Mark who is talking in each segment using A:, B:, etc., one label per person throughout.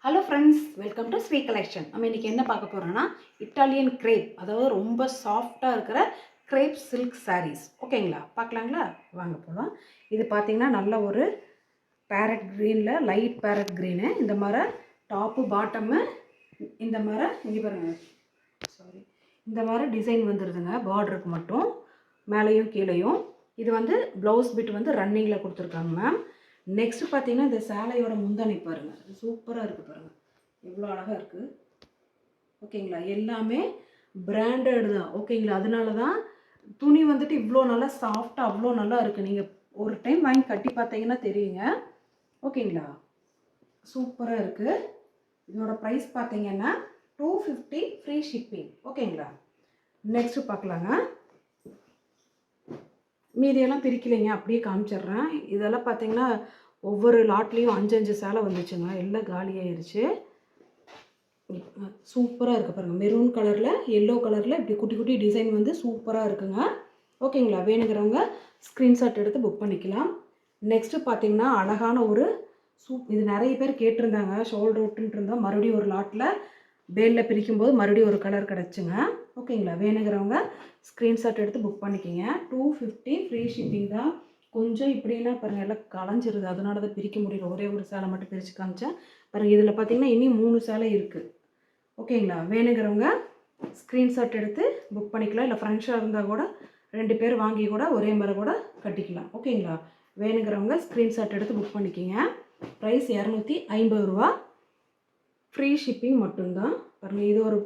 A: Hello friends, welcome to Sri collection. நம்ம இன்றைக்கி என்ன பார்க்க போகிறோன்னா இட்டாலியன் கிரேப், அதாவது ரொம்ப சாஃப்டாக இருக்கிற கிரேப் சில்க் சாரீஸ். ஓகேங்களா, பார்க்கலாங்களா? வாங்க போகலாம். இது பார்த்திங்கன்னா நல்ல ஒரு பேரட் க்ரீனில், லைட் பேரட் க்ரீனு. இந்த மாதிரி டாப்பு பாட்டமு இந்த மாதிரி இங்கே பாருங்கள், இந்த மாதிரி டிசைன் வந்துடுதுங்க. பார்டருக்கு மட்டும் மேலேயும் கீழேயும். இது வந்து ப்ளவுஸ் பிட் வந்து ரன்னிங்கில் கொடுத்துருக்காங்க மேம். நெக்ஸ்ட்டு பார்த்தீங்கன்னா இந்த சேலையோட முந்தானை பாருங்கள், அது சூப்பராக இருக்குது பாருங்கள், எவ்வளோ அழகாக இருக்குது. ஓகேங்களா, எல்லாமே பிராண்டட் தான். ஓகேங்களா, அதனால தான் துணி வந்துட்டு இவ்வளோ நல்லா சாஃப்டாக அவ்வளோ நல்லா இருக்குது. நீங்கள் ஒரு டைம் வாங்கி கட்டி பார்த்தீங்கன்னா தெரியுங்க. ஓகேங்களா, சூப்பராக இருக்குது. இதோட ப்ரைஸ் பார்த்தீங்கன்னா 250 ஃப்ரீ ஷிப்பிங். ஓகேங்களா, நெக்ஸ்ட்டு பார்க்கலாங்க. மீதியெல்லாம் பிரிக்கலைங்க, அப்படியே காமிச்சிட்றேன். இதெல்லாம் பார்த்தீங்கன்னா ஒவ்வொரு லாட்லேயும் 5 சேலை வந்துச்சுங்க, எல்லாம் காலியாயிருச்சு. சூப்பராக இருக்குது பாருங்கள், மெரூன் கலரில் எல்லோ கலரில் இப்படி குட்டி குட்டி டிசைன் வந்து சூப்பராக இருக்குங்க. ஓகேங்களா, வேணுங்கிறவங்க ஸ்க்ரீன்ஷாட் எடுத்து புக் பண்ணிக்கலாம். நெக்ஸ்ட்டு பார்த்தீங்கன்னா அழகான ஒரு இது நிறைய பேர் கேட்டிருந்தாங்க, ஷோல்டர் அவுட்டுன்ட்டு இருந்தால் மறுபடியும் ஒரு லாட்டில் பேலில் பிரிக்கும்போது மறுபடியும் ஒரு கலர் கிடச்சுங்க. ஓகேங்களா, வேணுங்கிறவங்க ஸ்க்ரீன்ஷாட் எடுத்து புக் பண்ணிக்கிங்க. 250 ஃப்ரீ ஷிப்பிங் தான். கொஞ்சம் இப்படின்னா பாருங்கள், எல்லாம் களைஞ்சிருது, அதனால தான் பிரிக்க முடியல. ஒரே ஒரு சேலை மட்டும் பிரித்து காமிச்சேன் பாருங்கள். இதில் பார்த்தீங்கன்னா இன்னும் 3 சேலை இருக்குது. ஓகேங்களா, வேணுங்கிறவங்க ஸ்க்ரீன்ஷாட் எடுத்து புக் பண்ணிக்கலாம். இல்லை ஃப்ரெண்ட்ஸாக இருந்தால் கூட 2 பேர் வாங்கி கூட ஒரே மாதிரி கூட கட்டிக்கலாம். ஓகேங்களா, வேணுங்கிறவங்க ஸ்க்ரீன்ஷாட் எடுத்து புக் பண்ணிக்கிங்க. ப்ரைஸ் 250 ரூபா, ஃப்ரீ ஷிப்பிங் மட்டும்தான். பாருங்கள், இது ஒரு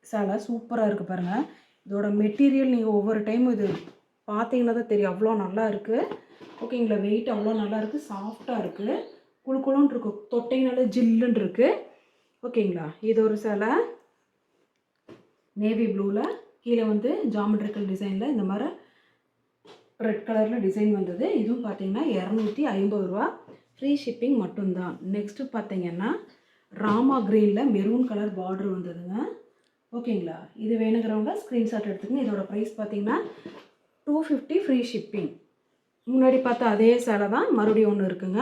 A: சேலை சூப்பராக இருக்குது பாருங்கள். இதோட மெட்டீரியல் நீங்கள் ஒவ்வொரு டைமும் இது பார்த்தீங்கன்னா தான் தெரியும், அவ்வளோ நல்லா இருக்குது. ஓகேங்களா, வெயிட் அவ்வளோ நல்லா இருக்குது, சாஃப்டாக இருக்குது, குழு குழுன்னு இருக்கும், தொட்டைனால ஜில்லுன்னு இருக்குது. ஓகேங்களா, இது ஒரு சேலை நேவி ப்ளூவில், கீழே வந்து ஜாமெட்ரிக்கல் டிசைனில் இந்த மாதிரி ரெட் கலரில் டிசைன் வந்தது. இதுவும் பார்த்தீங்கன்னா 250 ரூபா, ஃப்ரீ ஷிப்பிங் மட்டும்தான். நெக்ஸ்ட்டு பார்த்தீங்கன்னா ராமா க்ரீனில் மெரூன் கலர் பார்டர் வந்ததுங்க. ஓகேங்களா, இது வேணுங்கிறவங்க ஸ்க்ரீன்ஷாட் எடுத்துக்கங்க. இதோட ப்ரைஸ் பார்த்தீங்கன்னா 250 ஃப்ரீ ஷிப்பிங். முன்னாடி பார்த்தா அதே சேலை தான், மறுபடியும் ஒன்று இருக்குங்க.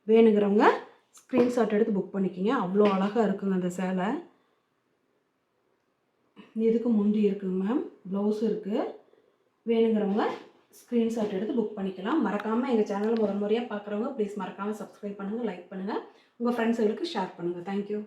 A: வேணுங்கிறவங்க ஸ்க்ரீன்ஷாட் எடுத்து புக் பண்ணிக்கிங்க. அவ்வளோ அழகாக இருக்குங்க அந்த சேலை. இதுக்கு முந்தி இருக்குங்க மேம், ப்ளவுஸும் இருக்குது. வேணுங்கிறவங்க ஸ்க்ரீன்ஷாட் எடுத்து புக் பண்ணிக்கலாம். மறக்காமல் எங்கள் சேனலை முதல் முறையாக பார்க்குறவங்க ப்ளீஸ் மறக்காமல் சப்ஸ்கிரைப் பண்ணுங்கள், லைக் பண்ணுங்கள், உங்கள் ஃப்ரெண்ட்ஸுகளுக்கு ஷேர் பண்ணுங்கள். தேங்க்யூ.